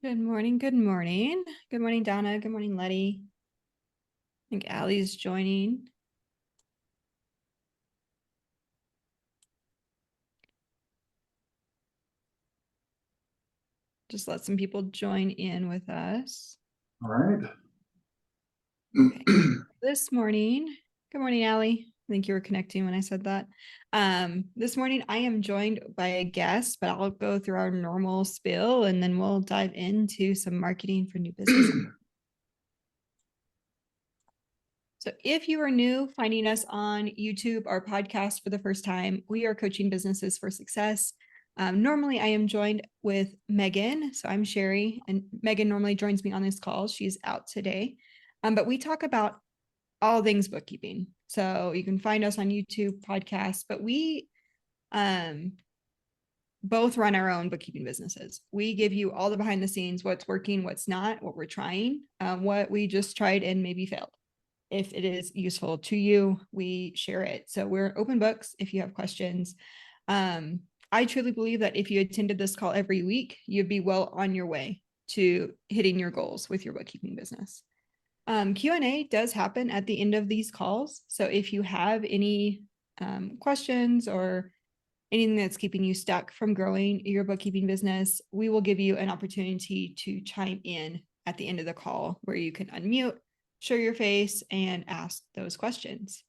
Good morning. Good morning. Good morning, Donna. Good morning, Letty. I think Allie's joining. Just let some people join in with us. All right. Okay. This morning, good morning, Allie. I think you were connecting when I said that. This morning I am joined by a guest, but I'll go through our normal spiel and then we'll dive into some marketing for new business. So if you are new finding us on YouTube or podcast for the first time, we are coaching businesses for success. Normally I am joined with Megan. So I'm Sherry and Megan normally joins me on this call. She's out today. But we talk about all things bookkeeping. So you can find us on YouTube podcasts, but we both run our own bookkeeping businesses. We give you all the behind the scenes, what's working, what's not, what we're trying, what we just tried and maybe failed. If it is useful to you, we share it. So we're open books if you have questions. I truly believe that if you attended this call every week, you'd be well on your way to hitting your goals with your bookkeeping business. Q&A does happen at the end of these calls. So if you have any questions or anything that's keeping you stuck from growing your bookkeeping business, we will give you an opportunity to chime in at the end of the call where you can unmute, show your face, and ask those questions.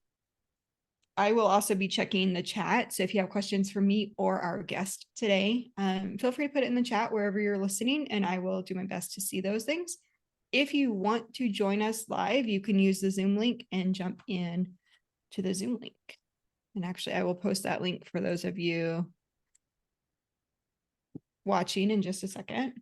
I will also be checking the chat. So if you have questions for me or our guest today, feel free to put it in the chat wherever you're listening, and I will do my best to see those things. If you want to join us live, you can use the Zoom link and jump in to the Zoom link. And actually, I will post that link for those of you watching in just a second.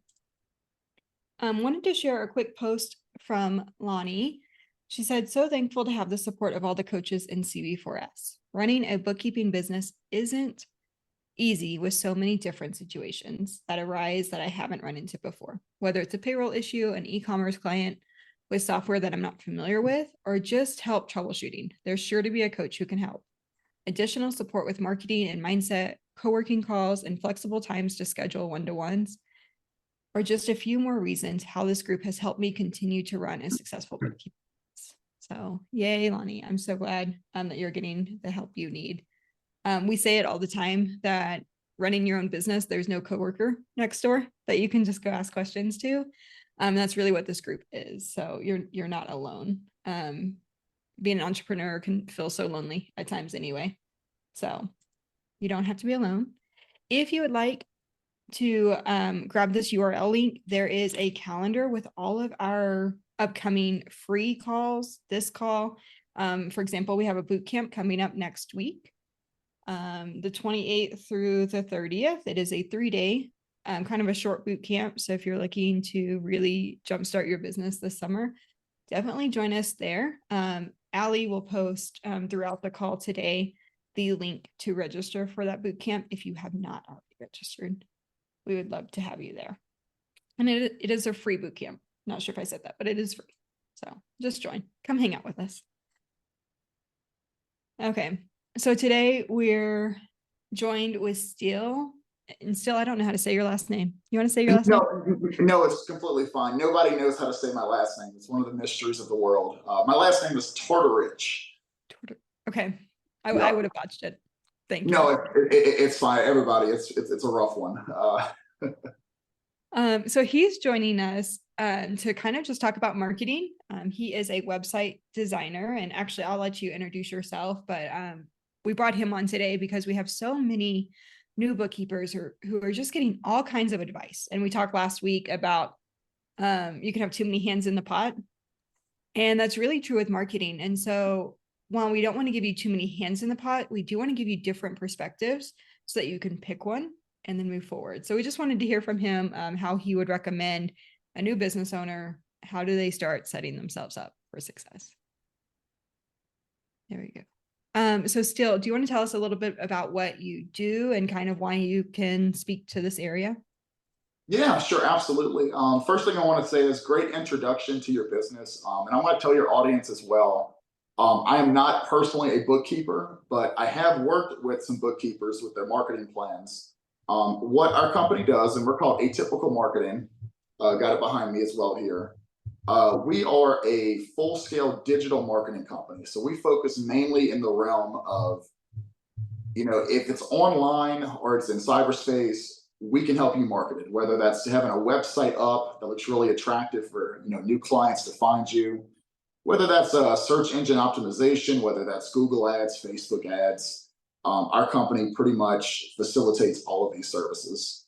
Wanted to share a quick post from Lonnie. She said, so thankful to have the support of all the coaches in CV4S. Running a bookkeeping business isn't easy with so many different situations that arise that I haven't run into before, whether it's a payroll issue, an e-commerce client with software that I'm not familiar with, or just help troubleshooting. There's sure to be a coach who can help. Additional support with marketing and mindset, co-working calls, and flexible times to schedule one-to-ones are just a few more reasons how this group has helped me continue to run a successful bookkeeping business. So yay, Lonnie. I'm so glad that you're getting the help you need. We say it all the time that running your own business, there's no coworker next door that you can just go ask questions to. That's really what this group is. So you're not alone. Being an entrepreneur can feel so lonely at times anyway. So you don't have to be alone. If you would like to grab this URL link, there is a calendar with all of our upcoming free calls. This call, for example, we have a boot camp coming up next week, the 28th through the 30th. It is a 3-day, kind of a short boot camp. So if you're looking to really jumpstart your business this summer, definitely join us there. Allie will post throughout the call today the link to register for that boot camp if you have not already registered. We would love to have you there. And it is a free boot camp. Not sure if I said that, but it is free. So just join. Come hang out with us. Okay. So today we're joined with Steele. And Steele, I don't know how to say your last name. You want to say your last name? No, it's completely fine. Nobody knows how to say my last name. It's one of the mysteries of the world. My last name is Tortorich. Okay. I would have botched it. Thank you. No, it's fine. Everybody, it's a rough one. So he's joining us to kind of just talk about marketing. He is a website designer, and actually I'll let you introduce yourself, but we brought him on today because we have so many new bookkeepers who are just getting all kinds of advice. And we talked last week about you can have too many hands in the pot. And that's really true with marketing. And so while we don't want to give you too many hands in the pot, we do want to give you different perspectives so that you can pick one and then move forward. So we just wanted to hear from him how he would recommend a new business owner. How do they start setting themselves up for success? There we go. So Steele, do you want to tell us a little bit about what you do and kind of why you can speak to this area? Yeah, sure, absolutely. First thing I want to say is great introduction to your business. And I want to tell your audience as well, I am not personally a bookkeeper, but I have worked with some bookkeepers with their marketing plans. What our company does, and we're called Atypical Marketing, got it behind me as well here. We are a full-scale digital marketing company. So we focus mainly in the realm of, if it's online or it's in cyberspace, we can help you market it, whether that's having a website up that looks really attractive for, new clients to find you, whether that's search engine optimization, whether that's Google ads, Facebook ads. Our company pretty much facilitates all of these services.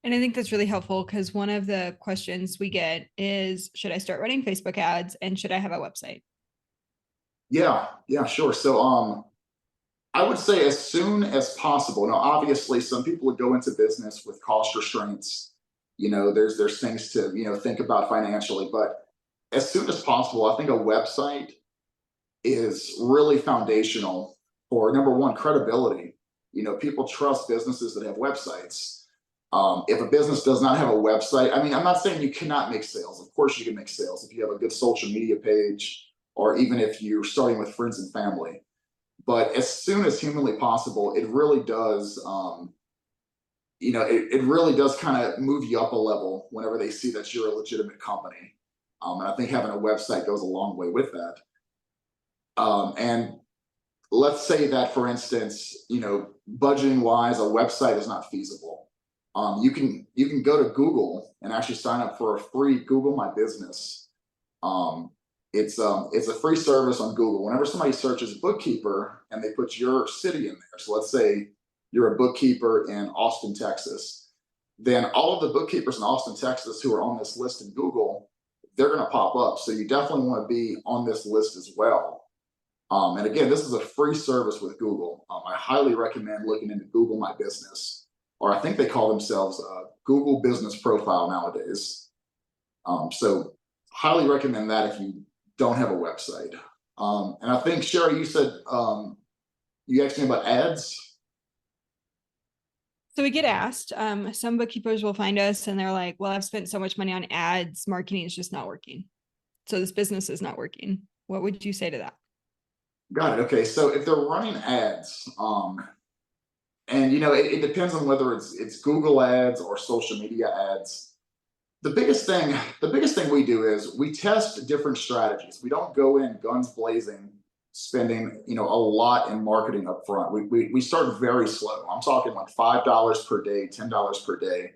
And I think that's really helpful because one of the questions we get is, should I start running Facebook ads and should I have a website? Yeah, sure. So I would say as soon as possible. Now, obviously, some people would go into business with cost restraints. There's things to think about financially, but as soon as possible, I think a website is really foundational for number one, credibility. People trust businesses that have websites. If a business does not have a website, I mean, I'm not saying you cannot make sales. Of course, you can make sales if you have a good social media page, or even if you're starting with friends and family. But as soon as humanly possible, it really does. It really does kind of move you up a level whenever they see that you're a legitimate company. And I think having a website goes a long way with that. And let's say that, for instance, budgeting wise, a website is not feasible. You can go to Google and actually sign up for a free Google My Business. It's a free service on Google. Whenever somebody searches bookkeeper and they put your city in there, so let's say you're a bookkeeper in Austin, Texas, then all of the bookkeepers in Austin, Texas who are on this list in Google, they're going to pop up. So you definitely want to be on this list as well. And again, this is a free service with Google. I highly recommend looking into Google My Business, or I think they call themselves Google Business Profile nowadays. So highly recommend that if you don't have a website. And I think, Sherry, you said you asked me about ads. So we get asked, some bookkeepers will find us and they're like, well, I've spent so much money on ads, marketing is just not working. So this business is not working. What would you say to that? Got it. Okay, so if they're running ads, and it depends on whether it's Google ads or social media ads. The biggest thing we do is we test different strategies. We don't go in guns blazing, spending a lot in marketing up front. We start very slow. I'm talking like $5 per day, $10 per day,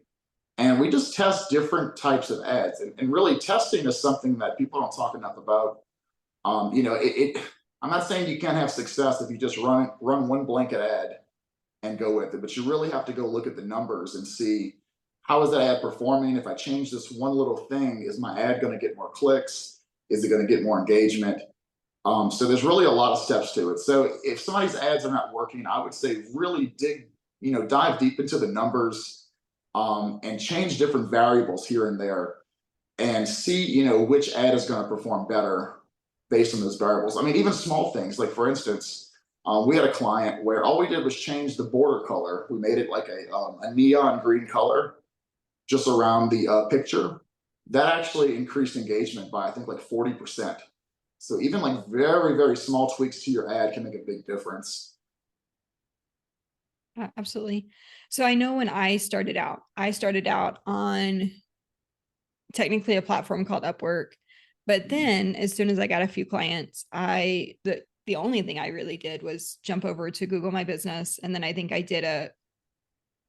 and we just test different types of ads. And really, testing is something that people don't talk enough about. I'm not saying you can't have success if you just run one blanket ad and go with it, but you really have to go look at the numbers and see, how is that ad performing? If I change this one little thing, is my ad going to get more clicks? Is it going to get more engagement? So there's really a lot of steps to it. So if somebody's ads are not working, I would say really dive deep into the numbers, and change different variables here and there, and see which ad is going to perform better based on those variables. I mean, even small things like, for instance, we had a client where all we did was change the border color. We made it like a neon green color just around the picture. That actually increased engagement by, I think, like 40%. So even like very, very small tweaks to your ad can make a big difference. Absolutely. So I know when I started out on technically a platform called Upwork, but then as soon as I got a few clients, the only thing I really did was jump over to Google My Business. And then I think I did a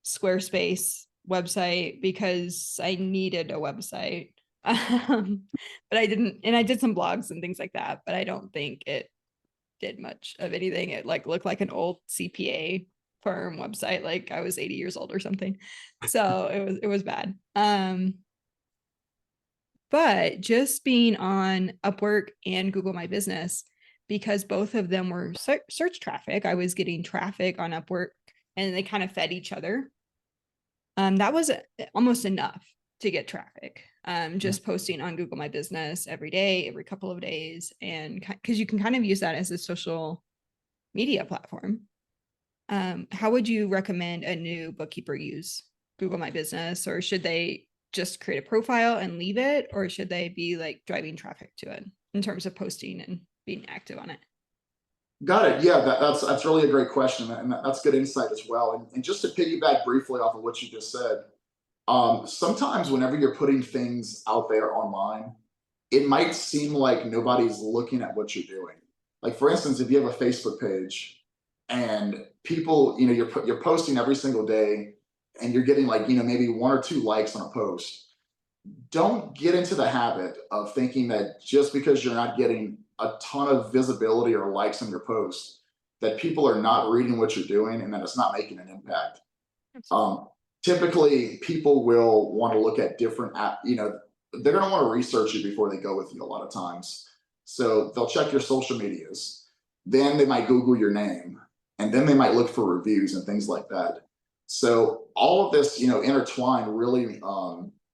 Squarespace website because I needed a website. But I didn't, and I did some blogs and things like that, but I don't think it did much of anything. It like looked like an old CPA firm website, like I was 80 years old or something. So it was bad. But just being on Upwork and Google My Business, because both of them were search traffic, I was getting traffic on Upwork and they kind of fed each other. That was almost enough to get traffic. Just posting on Google My Business every day, every couple of days, and because you can kind of use that as a social media platform. How would you recommend a new bookkeeper use Google My Business, or should they just create a profile and leave it, or should they be like driving traffic to it in terms of posting and being active on it? Got it. Yeah, that's really a great question, and that's good insight as well. And just to piggyback briefly off of what you just said, sometimes whenever you're putting things out there online, it might seem like nobody's looking at what you're doing. Like for instance, if you have a Facebook page and people, you're posting every single day, and you're getting like maybe one or two likes on a post, don't get into the habit of thinking that just because you're not getting a ton of visibility or likes on your post, that people are not reading what you're doing and that it's not making an impact. Absolutely. Um, Typically, people will want to look at different they're going to want to research you before they go with you a lot of times. So they'll check your social medias, then they might Google your name, and then they might look for reviews and things like that. So all of this, intertwined really,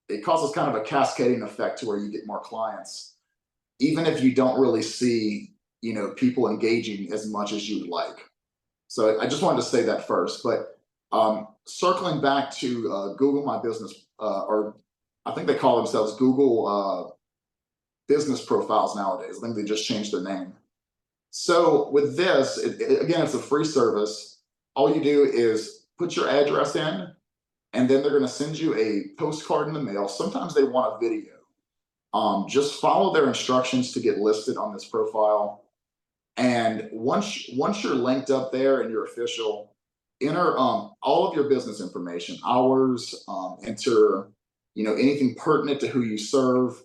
it causes kind of a cascading effect to where you get more clients, even if you don't really see, people engaging as much as you would like. So I just wanted to say that first. But circling back to Google My Business, or I think they call themselves Google Business Profiles nowadays. I think they just changed their name. So with this, again, it's a free service. All you do is put your address in, and then they're going to send you a postcard in the mail. Sometimes they want a video. Just follow their instructions to get listed on this profile. And once you're linked up there and you're official, enter all of your business information, hours, enter anything pertinent to who you serve,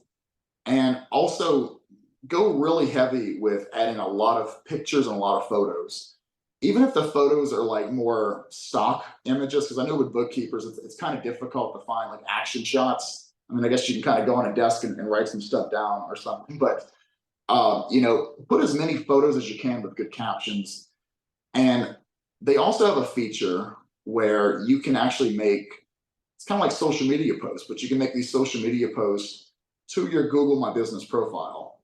and also go really heavy with adding a lot of pictures and a lot of photos. Even if the photos are like more stock images, because I know with bookkeepers it's kind of difficult to find like action shots. I mean, I guess you can kind of go on a desk and write some stuff down or something, but put as many photos as you can with good captions. And they also have a feature where you can actually make, it's kind of like social media posts, but you can make these social media posts to your Google My Business profile.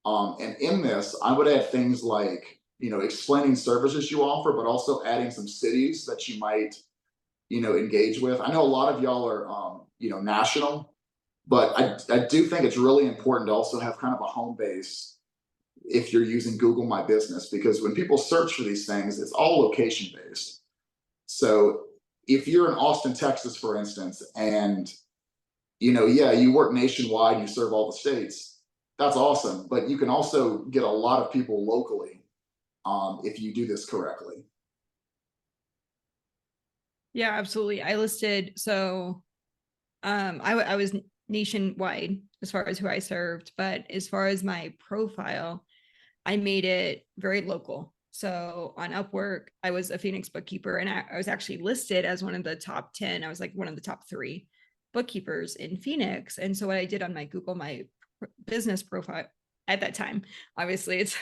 And in this, I would add things like, explaining services you offer, but also adding some cities that you might, engage with. I know a lot of y'all are, national, but I do think it's really important to also have kind of a home base if you're using Google My Business, because when people search for these things, it's all location based. So if you're in Austin, Texas, for instance, and yeah, you work nationwide, you serve all the states, that's awesome. But you can also get a lot of people locally if you do this correctly. Yeah, absolutely. I listed, so I was nationwide as far as who I served, but as far as my profile, I made it very local. So on Upwork, I was a Phoenix bookkeeper, and I was actually listed as one of the top 10. I was like one of the top 3 bookkeepers in Phoenix. And so what I did on my Google My Business profile at that time, obviously it's,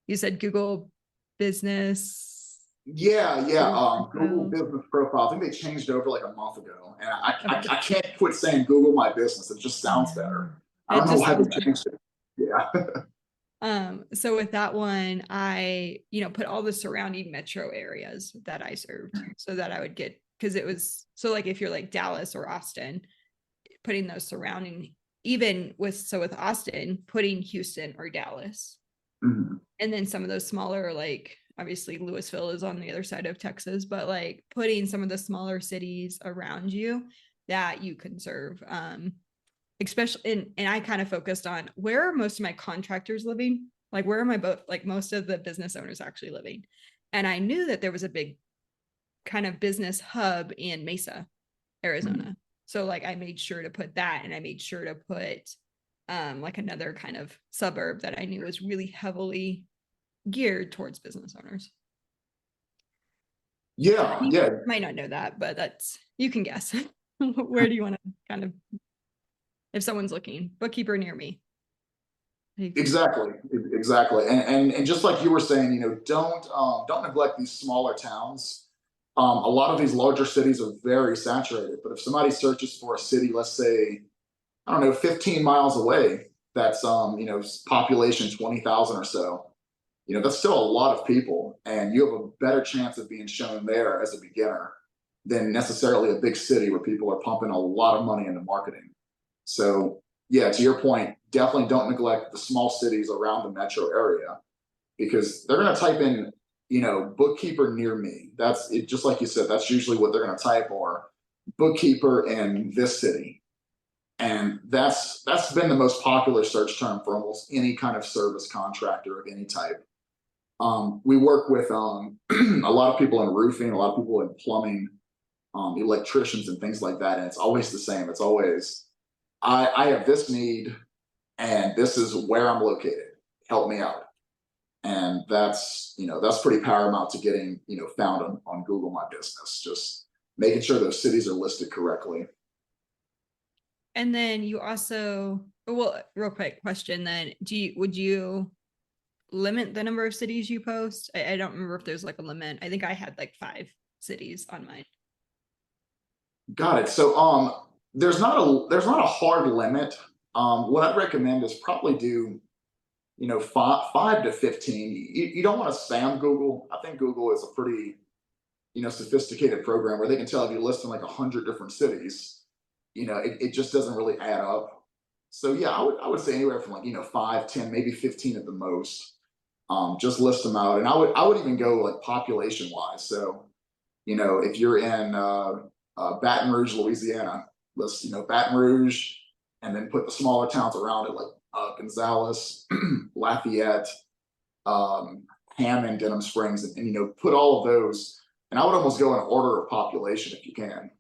you said Google Business. Yeah, yeah. Google Profile. Business Profile. I think they changed over like a month ago, and Okay. I can't quit saying Google My Business. It just sounds better. I It don't know just why sounds they better. changed it. Yeah. So with that one, I, put all the surrounding metro areas that I served so that I would get, because it was, so like if you're like Dallas or Austin, putting those surrounding, even with Austin, putting Houston or Dallas. Mhm. And then some of those smaller, like obviously Louisville is on the other side of Texas, but like putting some of the smaller cities around you that you can serve. Especially and I kind of focused on where are most of my contractors living, like where are my both like most of the business owners actually living. And I knew that there was a big kind of business hub in Mesa, Mhm. Arizona. So like I made sure to put that, and I made sure to put like another kind of suburb that I knew was really heavily geared towards business owners. Yeah, You yeah. might not know that, but that's, you can guess. Where do you want to kind of, if someone's looking, bookkeeper near me, you can. Exactly, exactly, and just like you were saying, don't neglect these smaller towns. A lot of these larger cities are very saturated, but if somebody searches for a city, let's say, I don't know, 15 miles away, that's population 20,000 or so, that's still a lot of people, and you have a better chance of being shown there as a beginner than necessarily a big city where people are pumping a lot of money into marketing. So, yeah, to your point, definitely don't neglect the small cities around the metro area. because they're going to type in, bookkeeper near me. That's it. Just like you said, that's usually what they're going to type, or bookkeeper in this city. And that's been the most popular search term for almost any kind of service contractor of any type. We work with a lot of people in roofing, a lot of people in plumbing, electricians, and things like that. And it's always the same. It's always, I have this need, and this is where I'm located. Help me out. And that's pretty paramount to getting found on Google My Business. Just making sure those cities are listed correctly. And then you also, well, real quick question then, would you limit the number of cities you post? I don't remember if there's like a limit. I think I had like 5 cities on mine. Got it. So there's not a hard limit. What I'd recommend is probably do five to 15. You don't want to spam Google. I think Google is a pretty sophisticated program where they can tell if you list in like 100 different cities, it just doesn't really add up. So yeah, I would say anywhere from like 5, 10, maybe 15 at the most. Just list them out, and I would even go like population wise. So if you're in Baton Rouge, Louisiana, list Baton Rouge, and then put the smaller towns around it like Gonzales, Lafayette, Hammond, Denham Springs, and put all of those. And I would almost go in order of population if you can,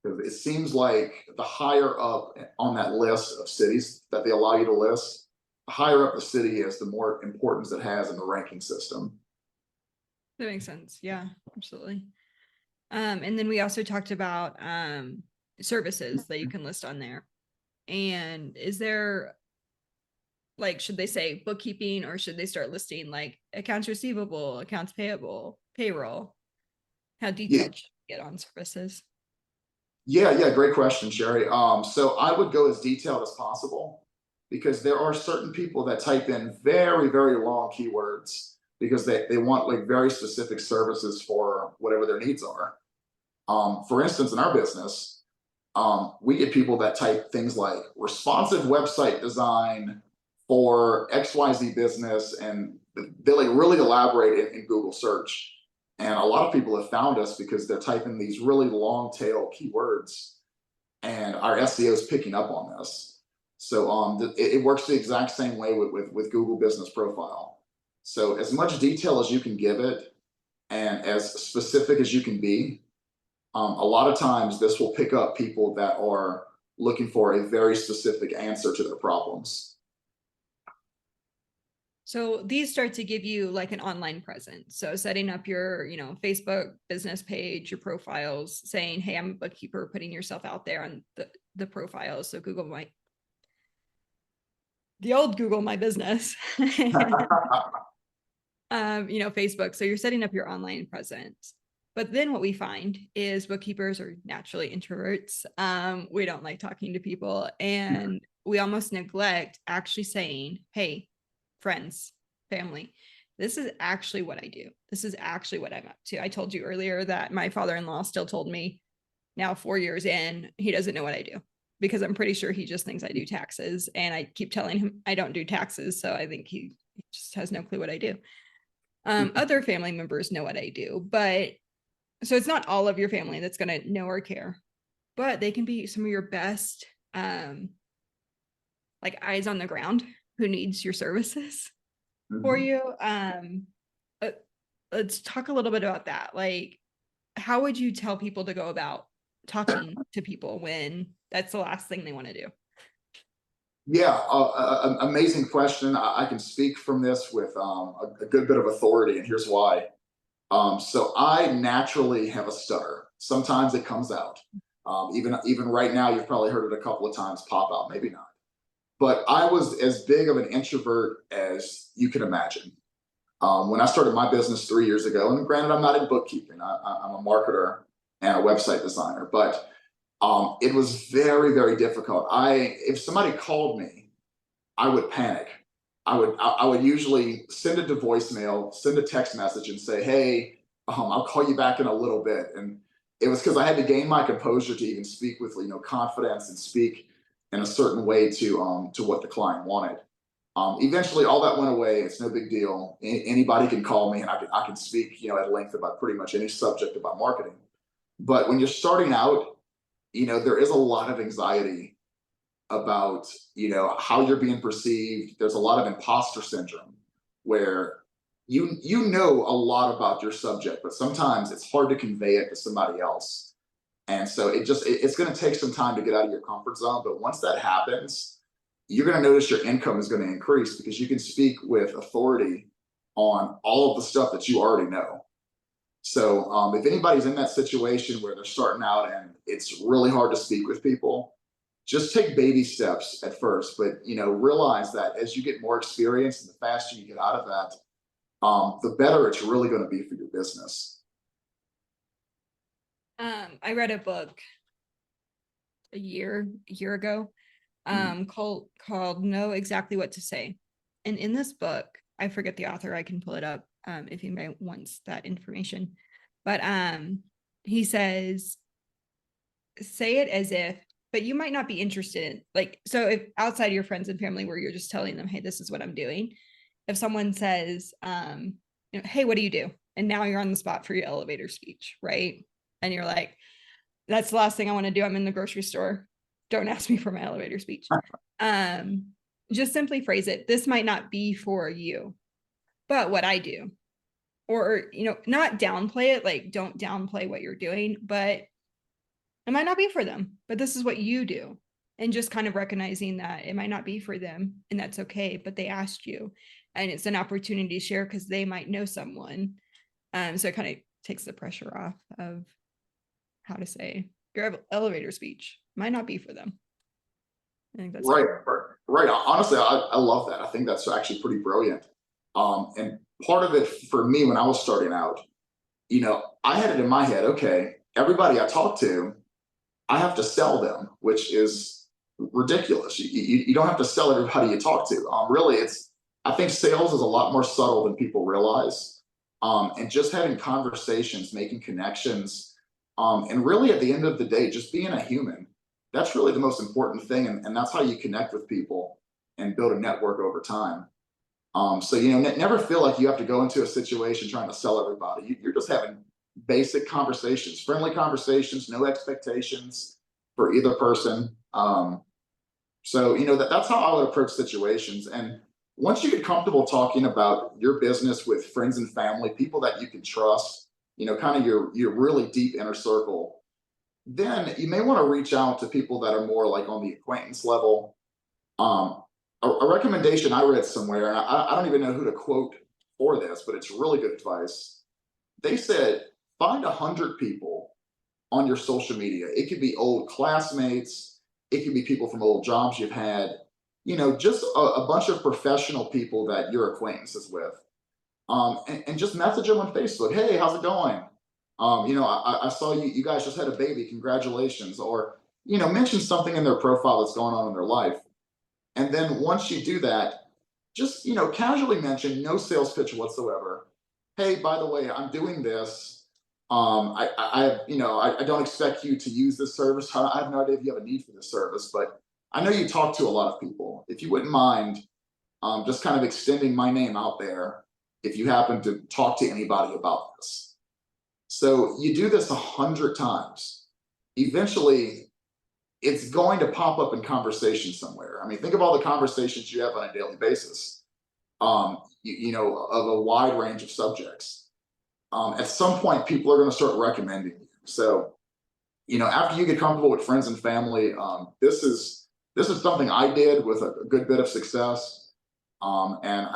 because it seems like the higher up on that list of cities that they allow you to list, the higher up the city is, the more importance it has in the ranking system. That makes sense. Yeah, absolutely. And then we also talked about services that you can list on there. And is there, like, should they say bookkeeping, or should they start listing like accounts receivable, accounts payable, payroll? How detailed should you get on services? Yeah, great question, Sherry. So I would go as detailed as possible, because there are certain people that type in very, very long keywords because they want like very specific services for whatever their needs are. For instance, in our business, we get people that type things like responsive website design for XYZ business, and they like really elaborate in Google search. And a lot of people have found us because they're typing these really long tail keywords, and our SEO is picking up on this. So it works the exact same way with Google Business Profile. So as much detail as you can give it, and as specific as you can be, a lot of times this will pick up people that are looking for a very specific answer to their problems. So these start to give you like an online presence. So setting up your, Facebook business page, your profiles, saying, hey, I'm a bookkeeper, putting yourself out there on the profiles. So the old Google My Business, Facebook. So you're setting up your online presence. But then what we find is bookkeepers are naturally introverts. We don't like talking to people, and we almost neglect actually saying, hey, friends, family, this is actually what I do. This is actually what I'm up to. I told you earlier that my father-in-law still told me, now 4 years in, he doesn't know what I do, because I'm pretty sure he just thinks I do taxes. And I keep telling him I don't do taxes. So I think he just has no clue what I do. Other family members know what I do, but so it's not all of your family that's going to know or care, but they can be some of your best, like eyes on the ground who needs your services for you. Let's talk a little bit about that. Like, how would you tell people to go about talking to people when that's the last thing they want to do? Yeah, amazing question. I can speak from this with a good bit of authority, and here's why. So I naturally have a stutter. Sometimes it comes out. Even right now, you've probably heard it a couple of times pop out, maybe not. But I was as big of an introvert as you can imagine. When I started my business 3 years ago, and granted, I'm not in bookkeeping, I'm a marketer and a website designer, but it was very, very difficult. If somebody called me, I would panic. I would usually send it to voicemail, send a text message, and say, "Hey, I'll call you back in a little bit." And it was because I had to gain my composure to even speak with confidence and speak in a certain way to what the client wanted. Eventually all that went away. It's no big deal. Anybody can call me and I can speak, at length about pretty much any subject about marketing. But when you're starting out, there is a lot of anxiety about, how you're being perceived. There's a lot of imposter syndrome where you know a lot about your subject, but sometimes it's hard to convey it to somebody else. And so it's going to take some time to get out of your comfort zone. But once that happens, you're going to notice your income is going to increase because you can speak with authority on all of the stuff that you already know. So if anybody's in that situation where they're starting out and it's really hard to speak with people, just take baby steps at first, but realize that as you get more experience and the faster you get out of that, the better it's really going to be for your business. I read a book a year ago, called Know Exactly What to Say. And in this book, I forget the author, I can pull it up if anybody wants that information. But he says, say it as if, but you might not be interested in, like, so if outside your friends and family where you're just telling them, hey, this is what I'm doing. If someone says, hey, what do you do? And now you're on the spot for your elevator speech, right? And you're like, that's the last thing I want to do. I'm in the grocery store. Don't ask me for my elevator speech. Just simply phrase it. This might not be for you, but what I do, or, not downplay it. Like, don't downplay what you're doing, but it might not be for them, but this is what you do. And just kind of recognizing that it might not be for them and that's okay, but they asked you and it's an opportunity to share because they might know someone. So it kind of takes the pressure off of how to say your elevator speech might not be for them. I think that's Right. Honestly, I love that. I think that's actually pretty brilliant. And part of it for me when I was starting out, I had it in my head, okay, everybody I talk to, I have to sell them, which is ridiculous. You don't have to sell everybody you talk to. Really, I think sales is a lot more subtle than people realize. And just having conversations, making connections, and really at the end of the day, just being a human. That's really the most important thing. And that's how you connect with people and build a network over time. So, never feel like you have to go into a situation trying to sell everybody. You're just having basic conversations, friendly conversations, no expectations for either person. So, that's how I would approach situations. And once you get comfortable talking about your business with friends and family, people that you can trust, kind of your really deep inner circle, then you may want to reach out to people that are more like on the acquaintance level. A recommendation I read somewhere, and I don't even know who to quote for this, but it's really good advice. They said, find 100 people on your social media. It could be old classmates, it could be people from old jobs you've had, just a bunch of professional people that you're acquaintances with. And just message them on Facebook. Hey, how's it going? I saw you guys just had a baby. Congratulations. Or, mention something in their profile that's going on in their life. And then once you do that, just, casually mention, no sales pitch whatsoever. Hey, by the way, I'm doing this. I don't expect you to use this service. I have no idea if you have a need for this service, but I know you talk to a lot of people. If you wouldn't mind, just kind of extending my name out there if you happen to talk to anybody about this. So you do this 100 times. Eventually, it's going to pop up in conversation somewhere. I mean, think of all the conversations you have on a daily basis, of a wide range of subjects. At some point, people are going to start recommending you. So, after you get comfortable with friends and family, this is something I did with a good bit of success. And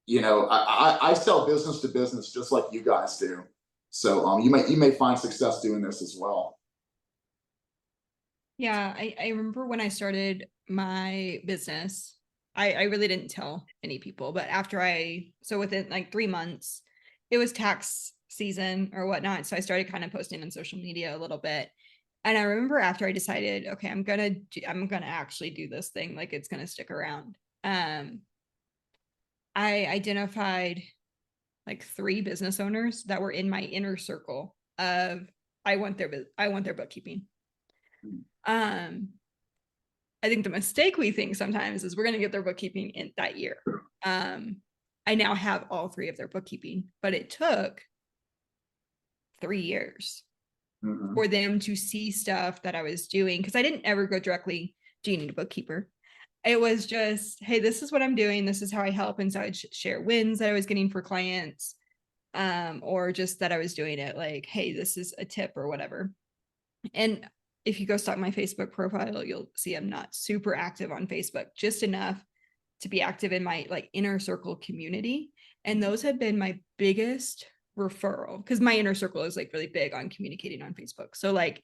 I sell business to business just like you guys do. So you may find success doing this as well. Yeah, I remember when I started my business, I really didn't tell any people, but so within like 3 months, it was tax season or whatnot. So I started kind of posting on social media a little bit. And I remember after I decided, okay, I'm gonna actually do this thing, like it's gonna stick around. I identified like 3 business owners that were in my inner circle of I want their bookkeeping. I think the mistake we think sometimes is we're going to get their bookkeeping in that year. I now have all 3 of their bookkeeping, but it took 3 years for them to see stuff that I was doing, because I didn't ever go directly, do you need a bookkeeper? It was just, hey, this is what I'm doing. This is how I help. And so I'd share wins that I was getting for clients, or just that I was doing it like, hey, this is a tip or whatever. And if you go stalk my Facebook profile, you'll see I'm not super active on Facebook, just enough to be active in my like inner circle community. And those have been my biggest referral, because my inner circle is like really big on communicating on Facebook. So like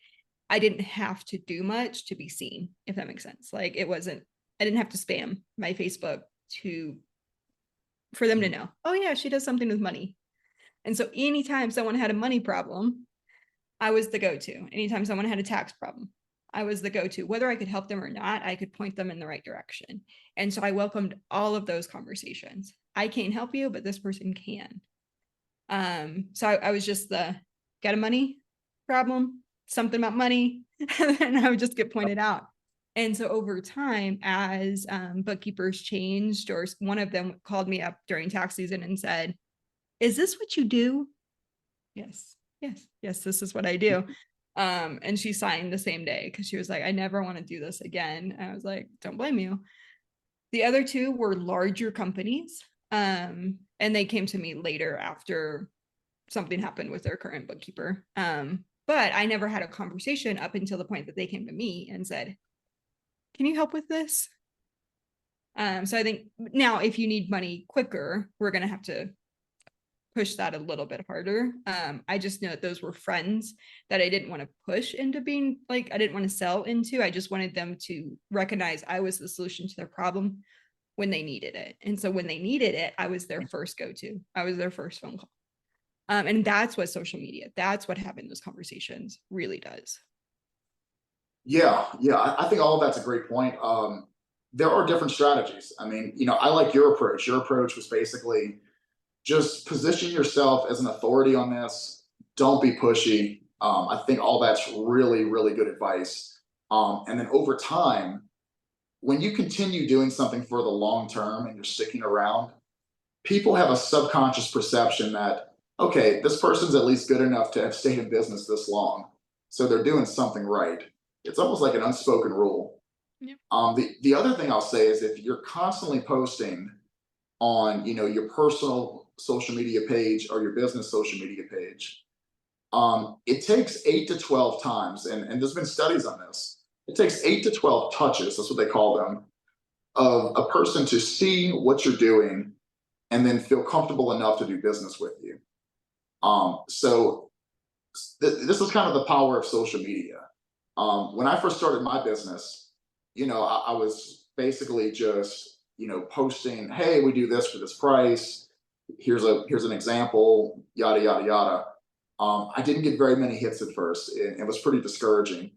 I didn't have to do much to be seen, if that makes sense. Like I didn't have to spam my Facebook for them to know, oh yeah, she does something with money. And so anytime someone had a money problem, I was the go-to. Anytime someone had a tax problem, I was the go-to. Whether I could help them or not, I could point them in the right direction. And so I welcomed all of those conversations. I can't help you, but this person can. So I was just got a money problem, something about money, and I would just get pointed out. And so over time, as bookkeepers changed, or one of them called me up during tax season and said, is this what you do? Yes, this is what I do. And she signed the same day, because she was like, I never want to do this again. And I was like, don't blame you. The other 2 were larger companies. And they came to me later after something happened with their current bookkeeper. But I never had a conversation up until the point that they came to me and said, can you help with this? So I think now if you need money quicker, we're going to have to push that a little bit harder. I just know that those were friends that I didn't want to push into being like, I didn't want to sell into. I just wanted them to recognize I was the solution to their problem when they needed it. And so when they needed it, I was their first go-to. I was their first phone call. And that's what social media, that's what having those conversations really does. Yeah, I think all of that's a great point. There are different strategies. I mean, I like your approach. Your approach was basically just position yourself as an authority on this. Don't be pushy. I think all that's really, really good advice. And then over time, when you continue doing something for the long term and you're sticking around, people have a subconscious perception that, okay, this person's at least good enough to have stayed in business this long. So they're doing something right. It's almost like an unspoken rule. Yep. The other thing I'll say is if you're constantly posting on, your personal social media page or your business social media page, it takes 8 to 12 times, and there's been studies on this. It takes 8 to 12 touches, that's what they call them, of a person to see what you're doing and then feel comfortable enough to do business with you. So this is kind of the power of social media. When I first started my business, I was basically just, posting, hey, we do this for this price. Here's an example, yada, yada, yada. I didn't get very many hits at first. It was pretty discouraging.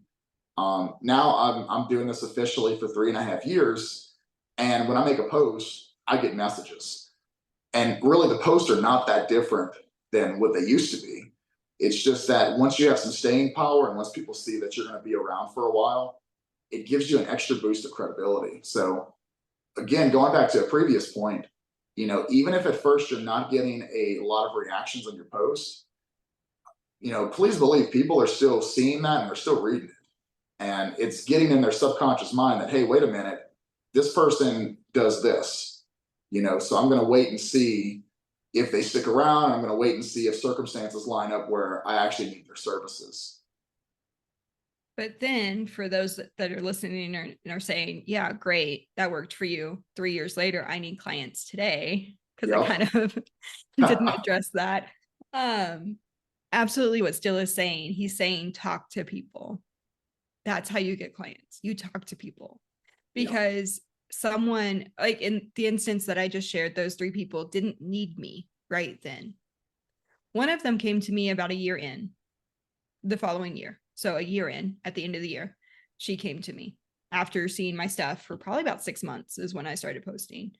Now I'm doing this officially for 3.5 years. And when I make a post, I get messages. And really the posts are not that different than what they used to be. It's just that once you have some staying power and once people see that you're going to be around for a while, it gives you an extra boost of credibility. So again, going back to a previous point, even if at first you're not getting a lot of reactions on your post, please believe people are still seeing that and they're still reading it. And it's getting in their subconscious mind that, hey, wait a minute, this person does this, so I'm going to wait and see if they stick around. I'm going to wait and see if circumstances line up where I actually need their services. But then for those that are listening and are saying, yeah, great, that worked for you. 3 years later, I need clients today, because I kind of didn't address that. Absolutely what Still is saying. He's saying, talk to people. That's how you get clients. You talk to people, because someone, like in the instance that I just shared, those 3 people didn't need me right then. One of them came to me about a year in, the following year. So a year in, at the end of the year, she came to me after seeing my stuff for probably about 6 months is when I started posting.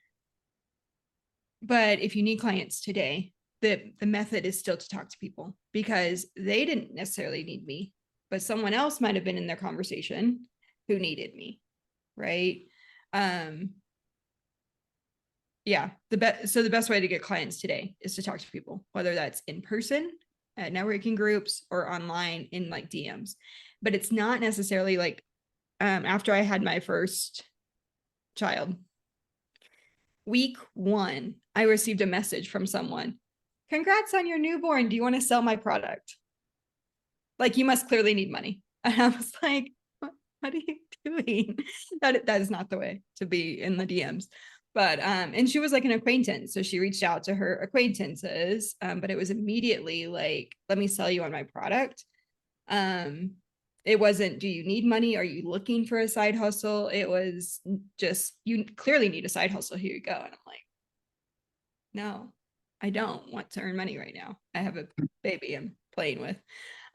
But if you need clients today, the method is still to talk to people, because they didn't necessarily need me, but someone else might have been in their conversation who needed me. right? Yeah, the best way to get clients today is to talk to people, whether that's in person at networking groups or online in like DMs. But it's not necessarily like after I had my first child, week 1, I received a message from someone. Congrats on your newborn. Do you want to sell my product? Like, you must clearly need money. And I was like, what are you doing? That is not the way to be in the DMs. But and she was like an acquaintance. So she reached out to her acquaintances. But it was immediately like, let me sell you on my product. It wasn't, do you need money? Are you looking for a side hustle? It was just, you clearly need a side hustle. Here you go. And I'm like, no, I don't want to earn money right now. I have a baby I'm playing with.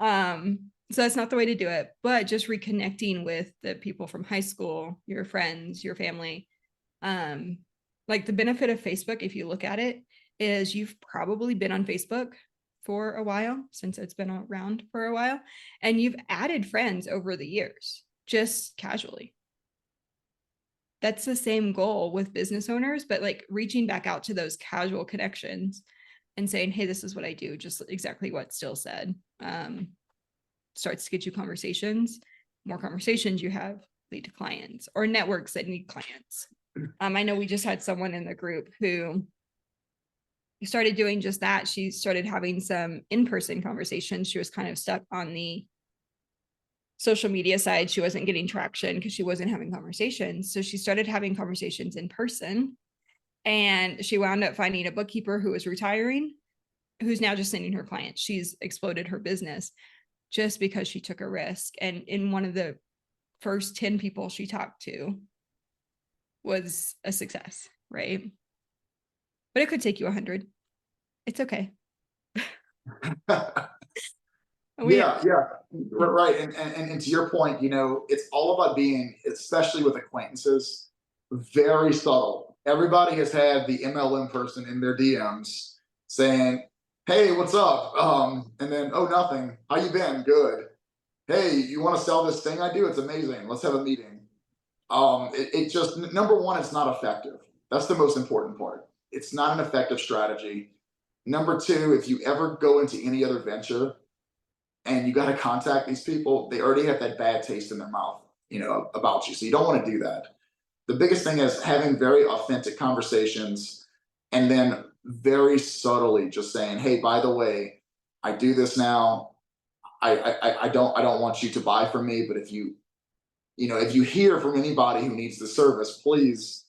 So that's not the way to do it, but just reconnecting with the people from high school, your friends, your family. Like the benefit of Facebook, if you look at it, is you've probably been on Facebook for a while, since it's been around for a while, and you've added friends over the years, just casually. That's the same goal with business owners, but like reaching back out to those casual connections and saying, hey, this is what I do, just exactly what Still said. Starts to get you conversations. More conversations you have lead to clients or networks that need clients. I know we just had someone in the group who started doing just that. She started having some in-person conversations. She was kind of stuck on the social media side. She wasn't getting traction because she wasn't having conversations. So she started having conversations in person. And she wound up finding a bookkeeper who was retiring, who's now just sending her clients. She's exploded her business just because she took a risk. And in one of the first 10 people she talked to was a success, right? But it could take you 100. It's okay. Yeah, right. And to your point, it's all about being, especially with acquaintances, very subtle. Everybody has had the MLM person in their DMs saying, "Hey, what's up?" And then, "Oh, nothing. How you been? Good. Hey, you want to sell this thing I do? It's amazing. Let's have a meeting." It just, number one, it's not effective. That's the most important part. It's not an effective strategy. Number two, if you ever go into any other venture and you got to contact these people, they already have that bad taste in their mouth, about you. So you don't want to do that. The biggest thing is having very authentic conversations and then very subtly just saying, "Hey, by the way, I do this now. I don't want you to buy from me, but if you hear from anybody who needs the service, please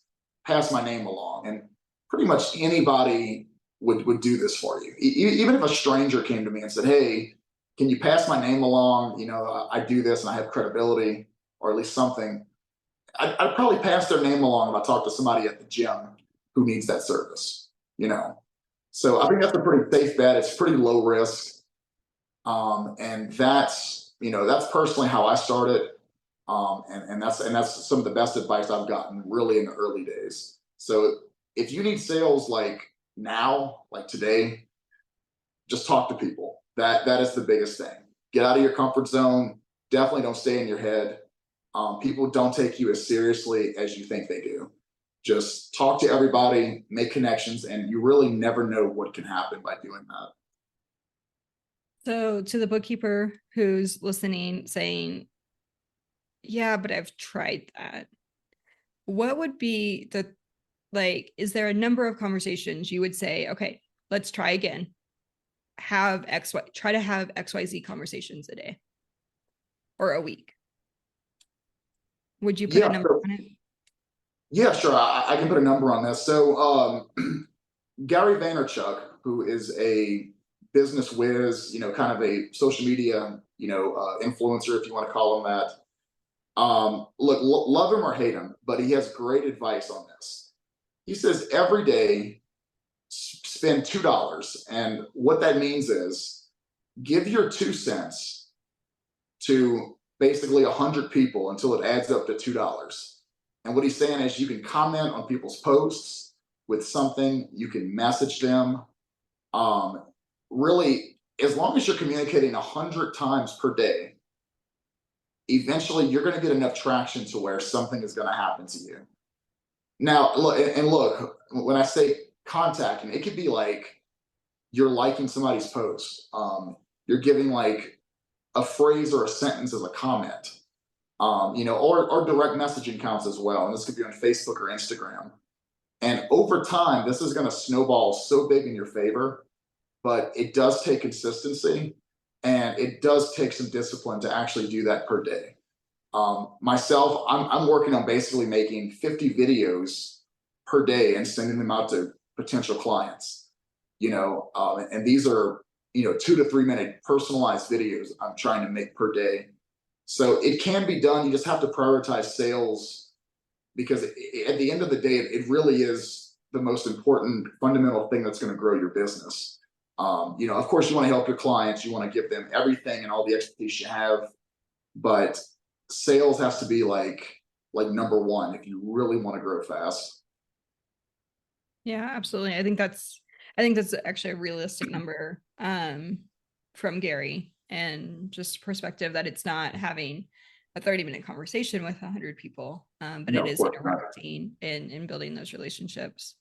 pass my name along." And pretty much anybody would do this for you. Even if a stranger came to me and said, "Hey, can you pass my name along? I do this and I have credibility, or at least something." I'd probably pass their name along if I talk to somebody at the gym who needs that service. So I think that's a pretty safe bet. It's pretty low risk, and that's personally how I started. And that's some of the best advice I've gotten really in the early days. So if you need sales like now, like today, just talk to people. That is the biggest thing. Get out of your comfort zone. Definitely don't stay in your head. People don't take you as seriously as you think they do. Just talk to everybody, make connections, and you really never know what can happen by doing that. So to the bookkeeper who's listening saying, yeah, but I've tried that. What would be is there a number of conversations you would say, okay, let's try again. Try to have XYZ conversations a day or a week. Would you put a number on it? Yeah, sure. I can put a number on this. So Gary Vaynerchuk, who is a business whiz, kind of a social media, influencer, if you want to call him that. Look, love him or hate him, but he has great advice on this. He says every day spend $2, and what that means is give your 2 cents to basically 100 people until it adds up to $2. And what he's saying is you can comment on people's posts with something, you can message them. Really, as long as you're communicating 100 times per day, eventually you're going to get enough traction to where something is going to happen to you. Now, look, when I say contacting, it could be like you're liking somebody's post. You're giving like a phrase or a sentence as a comment, or direct messaging counts as well. And this could be on Facebook or Instagram. And over time, this is going to snowball so big in your favor, but it does take consistency and it does take some discipline to actually do that per day. Myself, I'm working on basically making 50 videos per day and sending them out to potential clients, and these are, 2 to 3 minute personalized videos I'm trying to make per day. So it can be done. You just have to prioritize sales because at the end of the day, it really is the most important fundamental thing that's going to grow your business. Of course, you want to help your clients. You want to give them everything and all the expertise you have, but sales has to be like number one if you really want to grow fast. Yeah, absolutely. I think that's actually a realistic number from Gary, and just perspective that it's not having a 30-minute conversation with 100 people, but No, it of is course not. interacting and building those relationships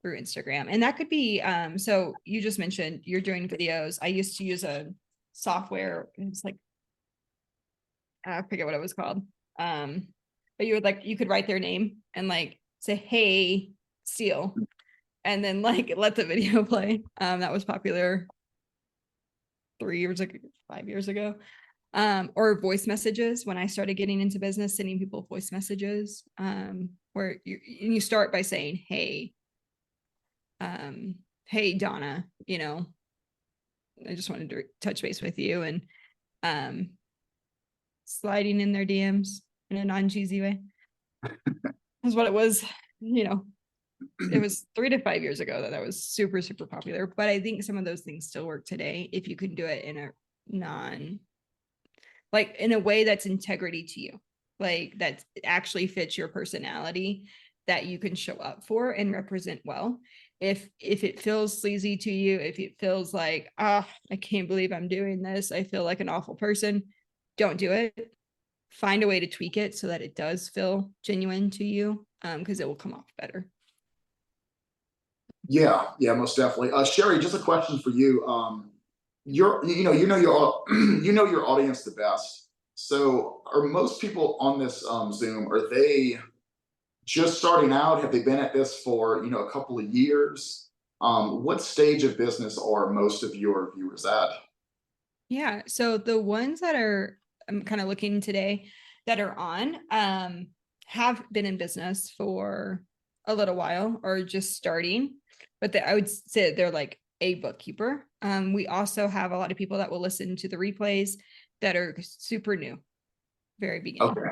through Instagram. And that could be, so you just mentioned you're doing videos. I used to use a software. It's like, I forget what it was called. But you could write their name and like say, "Hey, Steele," and then like let the video play. That was popular 3 years ago, 5 years ago. Or voice messages when I started getting into business, sending people voice messages, where you start by saying, "Hey, hey Donna, I just wanted to touch base with you," and sliding in their DMs in a non-cheesy way is what it was. It was 3 to 5 years ago that was super, super popular. But I think some of those things still work today if you can do it in a in a way that's integrity to you, like that actually fits your personality, that you can show up for and represent well. If it feels sleazy to you, if it feels like, I can't believe I'm doing this, I feel like an awful person, don't do it. Find a way to tweak it so that it does feel genuine to you, because it will come off better. Yeah, most definitely. Sherry, just a question for you. You know your audience the best. So, are most people on this Zoom, are they just starting out? Have they been at this for a couple of years? What stage of business are most of your viewers at? Yeah. So the ones that I'm kind of looking today that are on, have been in business for a little while or just starting, but I would say they're like a bookkeeper. We also have a lot of people that will listen to the replays that are super new, very beginning. Okay.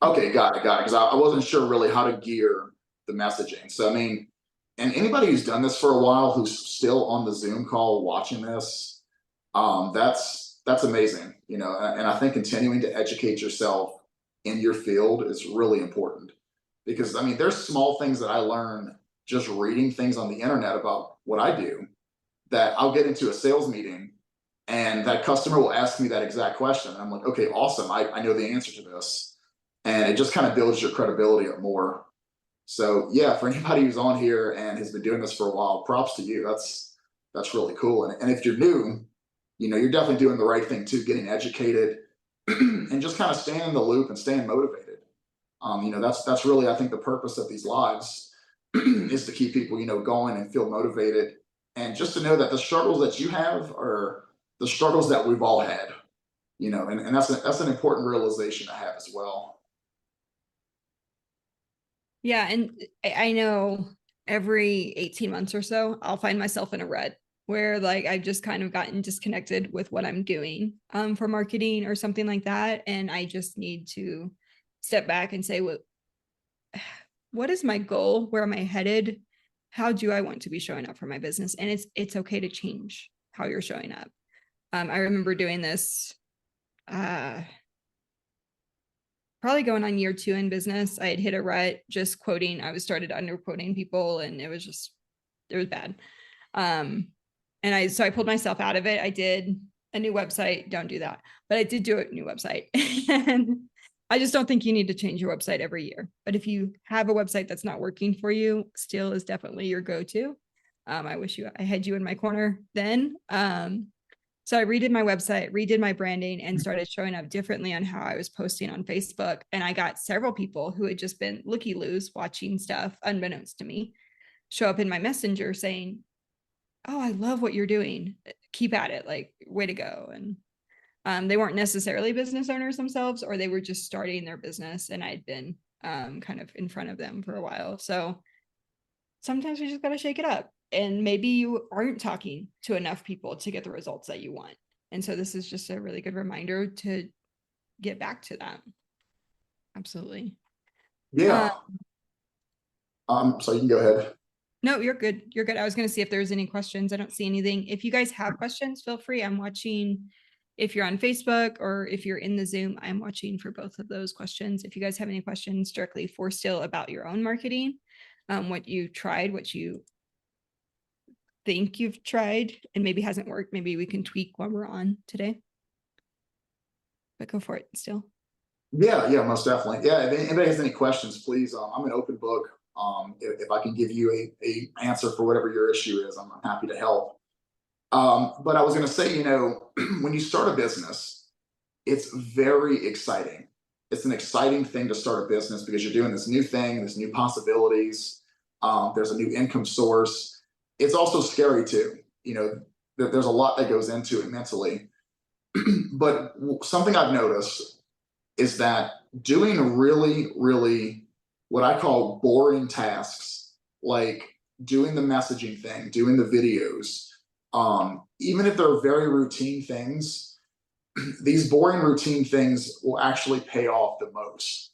Okay, got it. Because I wasn't sure really how to gear the messaging. So, I mean, and anybody who's done this for a while, who's still on the Zoom call watching this, that's amazing. And I think continuing to educate yourself in your field is really important because I mean, there's small things that I learn just reading things on the internet about what I do that I'll get into a sales meeting and that customer will ask me that exact question. And I'm like, okay, awesome. I know the answer to this. And it just kind of builds your credibility up more. So yeah, for anybody who's on here and has been doing this for a while, props to you. That's really cool. And if you're new, you're definitely doing the right thing too, getting educated and just kind of staying in the loop and staying motivated. That's really, I think, the purpose of these lives is to keep people, going and feel motivated. And just to know that the struggles that you have are the struggles that we've all had, and that's an important realization to have as well. Yeah. And I know every 18 months or so, I'll find myself in a rut where like I've just kind of gotten disconnected with what I'm doing for marketing or something like that. And I just need to step back and say, what is my goal? Where am I headed? How do I want to be showing up for my business? And it's okay to change how you're showing up. I remember doing this probably going on year 2 in business. I had hit a rut just quoting. I was started underquoting people and it was bad. And I pulled myself out of it. I did a new website, don't do that. But I did do a new website. And I just don't think you need to change your website every year. But if you have a website that's not working for you, Still is definitely your go-to. I wish I had you in my corner then. So I redid my website, redid my branding, and started showing up differently on how I was posting on Facebook. And I got several people who had just been looky-loos watching stuff unbeknownst to me show up in my messenger saying, "Oh, I love what you're doing. Keep at it. Like, way to go." And they weren't necessarily business owners themselves, or they were just starting their business, and I'd been kind of in front of them for a while. So sometimes we just got to shake it up. And maybe you aren't talking to enough people to get the results that you want. And so this is just a really good reminder to get back to that. Absolutely. Yeah. So you can go ahead. No, you're good. You're good. I was going to see if there's any questions. I don't see anything. If you guys have questions, feel free. I'm watching. If you're on Facebook or if you're in the Zoom, I'm watching for both of those questions. If you guys have any questions directly for Still about your own marketing, what you tried, what you think you've tried and maybe hasn't worked, maybe we can tweak while we're on today. But go for it Still. Yeah, most definitely. Yeah, if anybody has any questions, please, I'm an open book. If I can give you a answer for whatever your issue is, I'm happy to help. But I was going to say, when you start a business, it's very exciting. It's an exciting thing to start a business because you're doing this new thing, there's new possibilities, there's a new income source. It's also scary too. There's a lot that goes into it mentally. But something I've noticed is that doing really, really what I call boring tasks, like doing the messaging thing, doing the videos, even if they're very routine things, these boring routine things will actually pay off the most.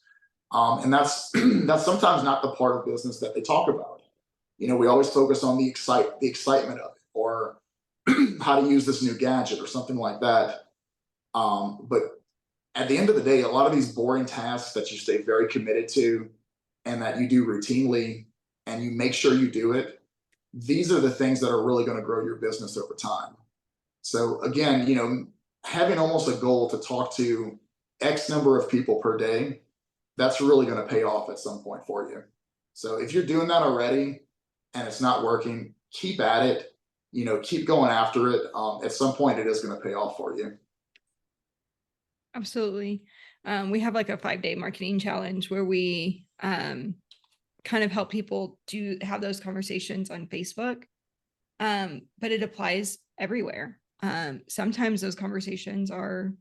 And that's that's sometimes not the part of business that they talk about. We always focus on the excitement of it, or how to use this new gadget or something like that. But at the end of the day, a lot of these boring tasks that you stay very committed to and that you do routinely and you make sure you do it, these are the things that are really going to grow your business over time. So again, having almost a goal to talk to X number of people per day, that's really going to pay off at some point for you. So if you're doing that already and it's not working, keep at it, keep going after it. At some point it is going to pay off for you. Absolutely. We have like a 5-day marketing challenge where we kind of help people have those conversations on Facebook. But it applies everywhere. Sometimes those conversations are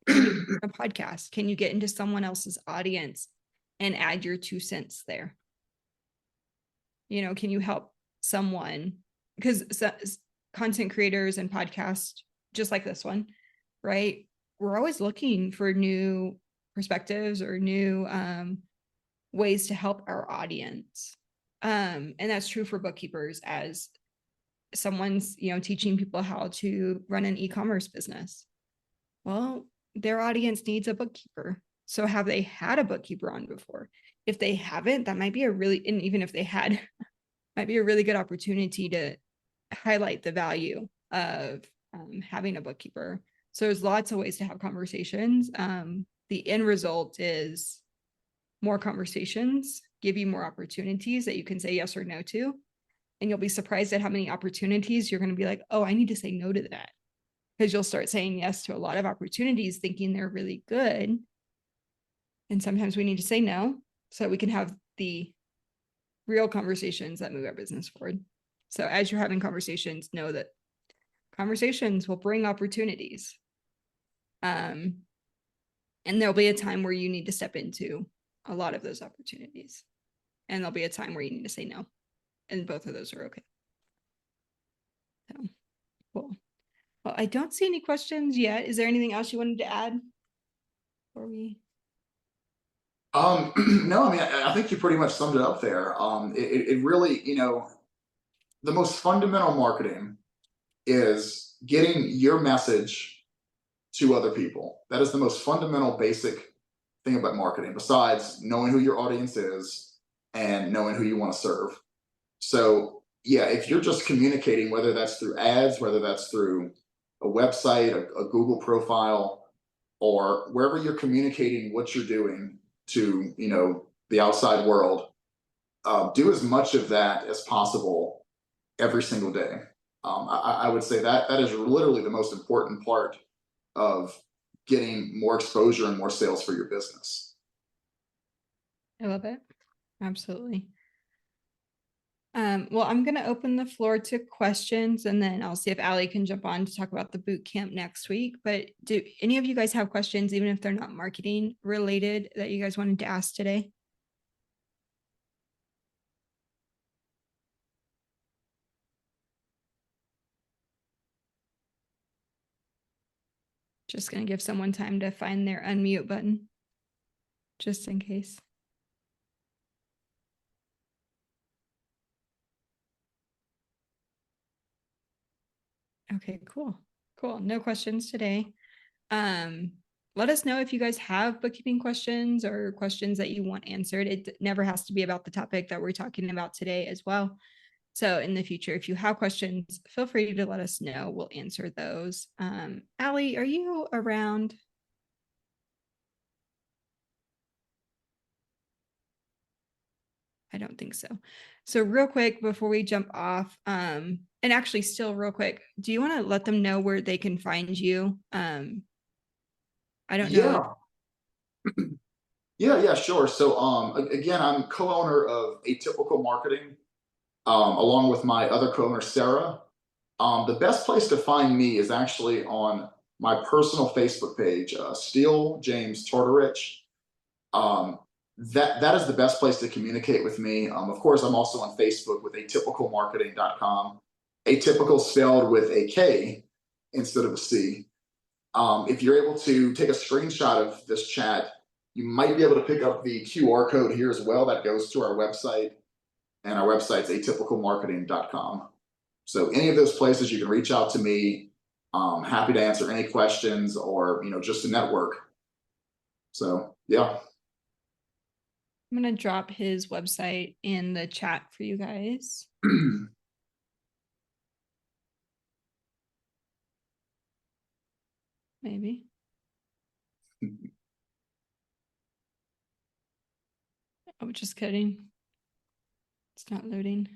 a podcast. Can you get into someone else's audience and add your 2 cents there? Can you help someone? Because content creators and podcasts, just like this one, right? We're always looking for new perspectives or new ways to help our audience. And that's true for bookkeepers, as someone's, teaching people how to run an e-commerce business. Well, their audience needs a bookkeeper. So have they had a bookkeeper on before? If they haven't, that might be and even if they had, might be a really good opportunity to highlight the value of having a bookkeeper. So there's lots of ways to have conversations. The end result is more conversations, give you more opportunities that you can say yes or no to. And you'll be surprised at how many opportunities you're going to be like, oh, I need to say no to that. Because you'll start saying yes to a lot of opportunities thinking they're really good. And sometimes we need to say no so we can have the real conversations that move our business forward. So as you're having conversations, know that conversations will bring opportunities. And there'll be a time where you need to step into a lot of those opportunities. And there'll be a time where you need to say no. And both of those are okay. So, cool. Well, I don't see any questions yet. Is there anything else you wanted to add before we? No, I think you pretty much summed it up there. It really, the most fundamental marketing is getting your message to other people. That is the most fundamental, basic thing about marketing, besides knowing who your audience is and knowing who you want to serve. So yeah, if you're just communicating, whether that's through ads, whether that's through a website, a Google profile, or wherever you're communicating what you're doing to, the outside world, do as much of that as possible every single day. I would say that that is literally the most important part of getting more exposure and more sales for your business. I love it. Absolutely. Well, I'm going to open the floor to questions and then I'll see if Allie can jump on to talk about the boot camp next week. But do any of you guys have questions, even if they're not marketing related, that you guys wanted to ask today? Just going to give someone time to find their unmute button, just in case. Okay, cool. Cool. No questions today. Let us know if you guys have bookkeeping questions or questions that you want answered. It never has to be about the topic that we're talking about today as well. So in the future, if you have questions, feel free to let us know. We'll answer those. Allie, are you around? I don't think so. So real quick before we jump off, and actually still real quick, do you want to let them know where they can find you? I don't know. Yeah, sure. So again, I'm co-owner of Atypical Marketing, along with my other co-owner, Sarah. The best place to find me is actually on my personal Facebook page, Steele James Tortorich. Um, that is the best place to communicate with me. Of course, I'm also on Facebook with atypicalmarketing.com. Atypical spelled with a K instead of a C. If you're able to take a screenshot of this chat, you might be able to pick up the QR code here as well that goes to our website, and our website's atypicalmarketing.com. So any of those places you can reach out to me. Happy to answer any questions or just to network. So yeah. I'm going to drop his website in the chat for you guys. Maybe. Oh, just kidding. It's not loading.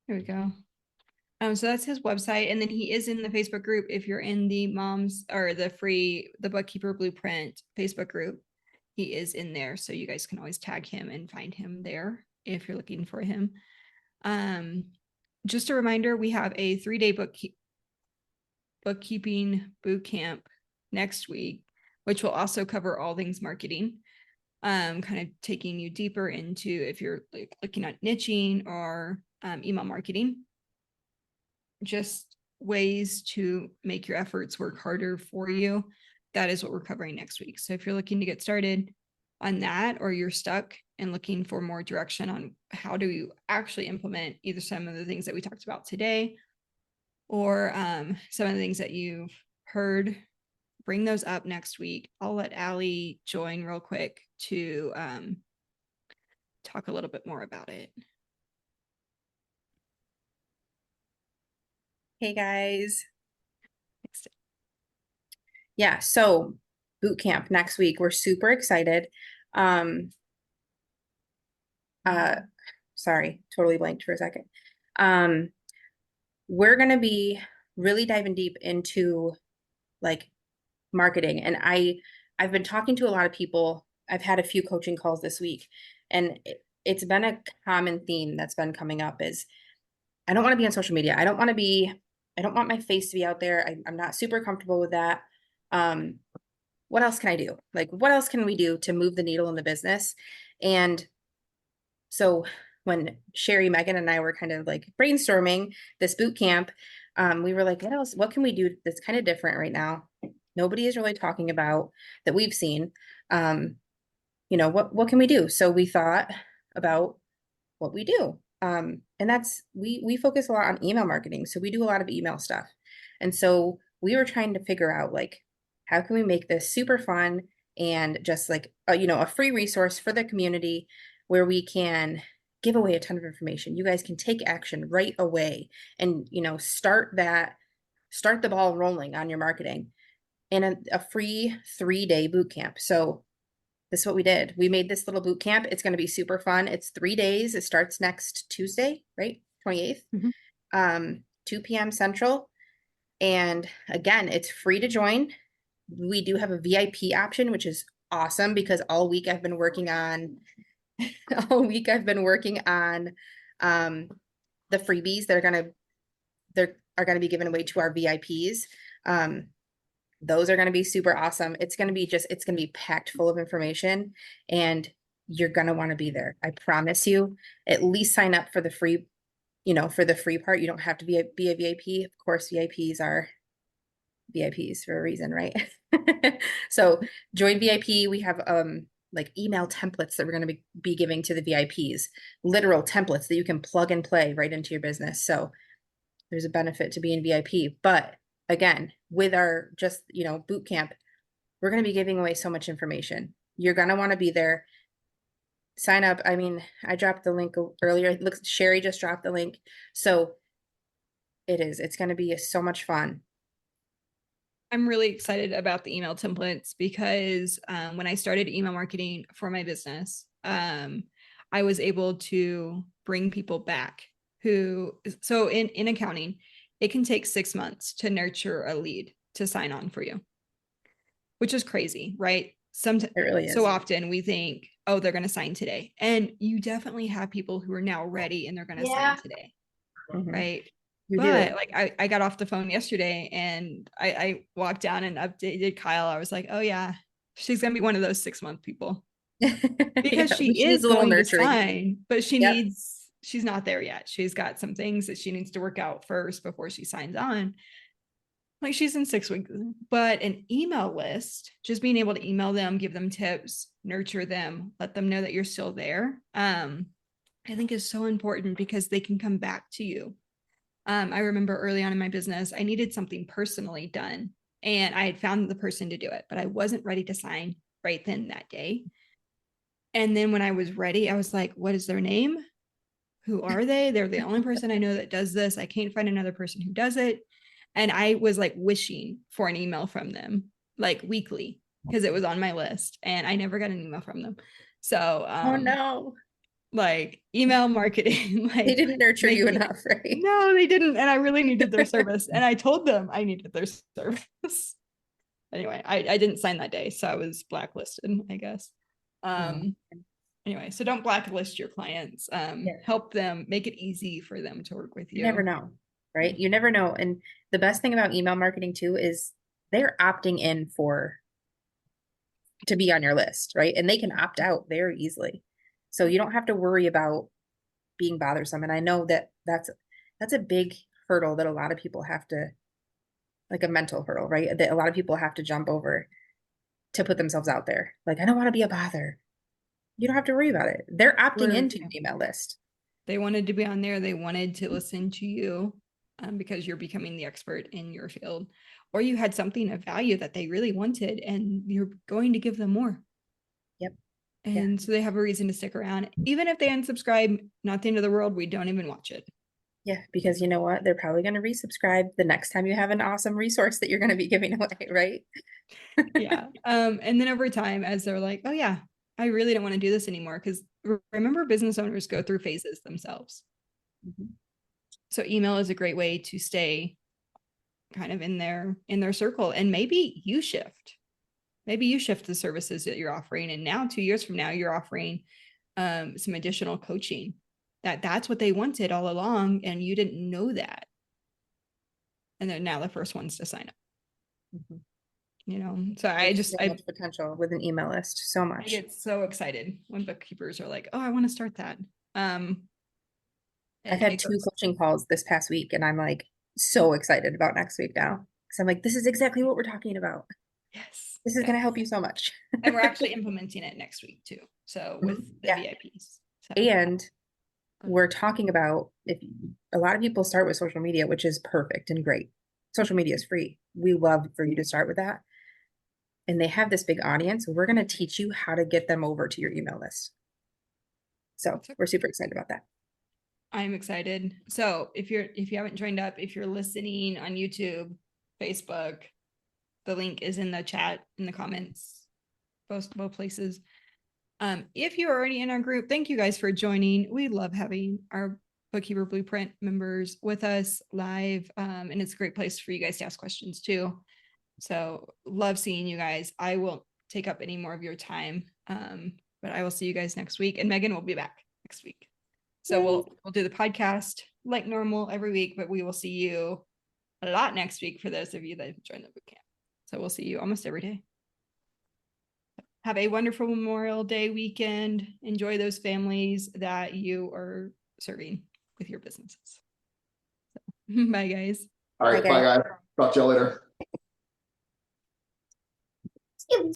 Here we go. So that's his website. And then he is in the Facebook group. If you're in the moms or the bookkeeper blueprint Facebook group, he is in there. So you guys can always tag him and find him there if you're looking for him. Just a reminder, we have a 3-day bookkeeping boot camp next week, which will also cover all things marketing. Kind of taking you deeper into if you're looking at niching or email marketing, just ways to make your efforts work harder for you. That is what we're covering next week. So if you're looking to get started on that, or you're stuck and looking for more direction on how do you actually implement either some of the things that we talked about today or some of the things that you've heard, bring those up next week. I'll let Allie join real quick to talk a little bit more about it. Hey guys. Yeah, so boot camp next week. We're super excited. Sorry, totally blanked for a second. We're gonna be really diving deep into like marketing. And I've been talking to a lot of people. I've had a few coaching calls this week, and it's been a common theme that's been coming up is I don't want to be on social media. I don't want my face to be out there. I'm not super comfortable with that. What else can I do? Like, what else can we do to move the needle in the business? And so when Sherry, Megan, and I were kind of like brainstorming this boot camp, we were like, what can we do that's kind of different right now? Nobody is really talking about that we've seen. What can we do? So we thought about what we do. And that's, we focus a lot on email marketing. So we do a lot of email stuff. And so we were trying to figure out like, how can we make this super fun and just like, a free resource for the community where we can give away a ton of information. You guys can take action right away and, start the ball rolling on your marketing in a free 3-day boot camp. So this is what we did. We made this little boot camp. It's going to be super fun. It's 3 days. It starts next Tuesday, right? 28th, 2 p.m. Central. And again, it's free to join. We do have a VIP option, which is awesome because all week I've been working on the freebies that are gonna be given away to our VIPs. Those are gonna be super awesome. It's gonna be packed full of information, and you're gonna want to be there. I promise you. At least sign up for the free, part. You don't have to be a VIP. Of course, VIPs are VIPs for a reason, right? So join VIP. We have like email templates that we're going to be giving to the VIPs, literal templates that you can plug and play right into your business. So there's a benefit to being VIP. But again, with our boot camp, we're going to be giving away so much information. You're going to want to be there. Sign up. I mean, I dropped the link earlier. It looks Sherry just dropped the link. So it's going to be so much fun. I'm really excited about the email templates because when I started email marketing for my business, I was able to bring people back so in accounting, it can take 6 months to nurture a lead to sign on for you, which is crazy, right? It really is. So often we think, oh, they're going to sign today. And you definitely have people who are now ready and they're going to sign today, right? But like I got off the phone yesterday and I walked down and updated Kyle. I was like, oh yeah, she's gonna be one of those 6-month people because she is going to sign, but she's not there yet. She's got some things that she needs to work out first before she signs on. Like she's in 6 weeks, but an email list, just being able to email them, give them tips, nurture them, let them know that you're still there. I think is so important because they can come back to you. I remember early on in my business, I needed something personally done and I had found the person to do it, but I wasn't ready to sign right then that day. And then when I was ready, I was like, what is their name? Who are they? They're the only person I know that does this. I can't find another person who does it. And I was like wishing for an email from them like weekly because it was on my list and I never got an email from them. So, oh no. Like email marketing, like they didn't nurture you enough, right? No, they didn't. And I really needed their service. And I told them I needed their service. Anyway, I didn't sign that day. So I was blacklisted, I guess. Anyway, so don't blacklist your clients. Help them, make it easy for them to work with you. You never know, right? You never know. And the best thing about email marketing too is they're opting in to be on your list, right? And they can opt out very easily. So you don't have to worry about being bothersome. And I know that that's a big hurdle that a lot of people have to, like a mental hurdle, right? That a lot of people have to jump over to put themselves out there. Like, I don't want to be a bother. You don't have to worry about it. They're opting into your email list. They wanted to be on there. They wanted to listen to you because you're becoming the expert in your field, or you had something of value that they really wanted and you're going to give them more. Yep. And so they have a reason to stick around. Even if they unsubscribe, not the end of the world. We don't even watch it. Yeah, because you know what? They're probably going to resubscribe the next time you have an awesome resource that you're going to be giving away, right? Yeah. And then over time, as they're like, oh yeah, I really don't want to do this anymore. Because remember, business owners go through phases themselves. So email is a great way to stay kind of in their circle. And maybe you shift the services that you're offering. And now 2 years from now, you're offering some additional coaching that's what they wanted all along. And you didn't know that. And they're now the first ones to sign up. So There's so much potential with an email list. So much. I get so excited when bookkeepers are like, oh, I want to start that. I've had 2 coaching calls this past week and I'm like so excited about next week now. Because I'm like, this is exactly what we're talking about. Yes. This is going to help you so much. And we're actually implementing it next week too. So with the VIPs. So. And we're talking about, if a lot of people start with social media, which is perfect and great. Social media is free. We love for you to start with that. And they have this big audience. We're going to teach you how to get them over to your email list. So we're super excited about that. I'm excited. So if you haven't joined up, if you're listening on YouTube, Facebook, the link is in the chat, in the comments, both places. If you're already in our group, thank you guys for joining. We love having our Bookkeeper Blueprint members with us live. And it's a great place for you guys to ask questions too. So love seeing you guys. I won't take up any more of your time. But I will see you guys next week, and Megan will be back next week. So we'll do the podcast like normal every week, but we will see you a lot next week for those of you that have joined the bootcamp. So we'll see you almost every day. Have a wonderful Memorial Day weekend. Enjoy those families that you are serving with your businesses. So, bye, guys. All right, bye guys. Talk to you later.